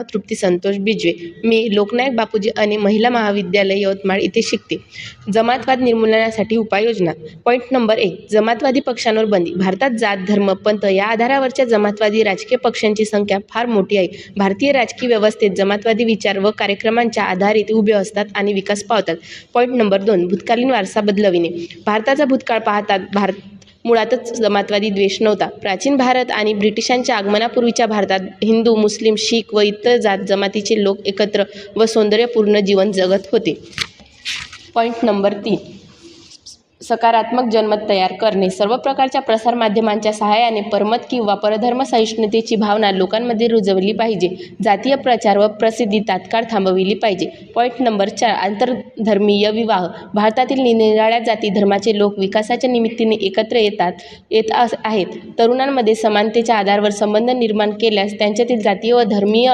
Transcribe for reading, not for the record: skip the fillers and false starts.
तृप्ती संतोष बिजवे. मी लोकनायक बापूजी आणि महिला महाविद्यालय यवतमाळ इथे शिकते. जमातवाद निर्मूलनासाठी उपाययोजना. Point number 1. जमातवादी पक्षांवर बंदी. भारतात जात, धर्म, पंथ या आधारावरच्या जमातवादी राजकीय पक्षांची संख्या फार मोठी आहे. भारतीय राजकीय व्यवस्थेत जमातवादी विचार व कार्यक्रमांच्या आधारित उभे असतात आणि विकास पावतात. Point number 2. भूतकालीन वारसा बदलविणे. भारताचा भूतकाळ पाहता मुळातच जमातवादी द्वेष नव्हता. प्राचीन भारत आणि ब्रिटिशांच्या आगमनापूर्वीच्या भारतात हिंदू, मुस्लिम, शीख व इतर जात जमातीचे लोक एकत्र व सौंदर्यपूर्ण जीवन जगत होते. Point number 3. सकारात्मक जनमत तयार करणे. सर्व प्रकारच्या प्रसारमाध्यमांच्या सहाय्याने परमत किंवा परधर्म सहिष्णुतेची भावना लोकांमध्ये रुजवली पाहिजे. जातीय प्रचार व प्रसिद्धी तात्काळ थांबविली पाहिजे. Point number 4. आंतरधर्मीय विवाह. भारतातील निरनिराळ्या जाती धर्माचे लोक विकासाच्या निमित्ताने एकत्र येत आहेत. तरुणांमध्ये समानतेच्या आधारावर संबंध निर्माण केल्यास त्यांच्यातील जातीय व धर्मीय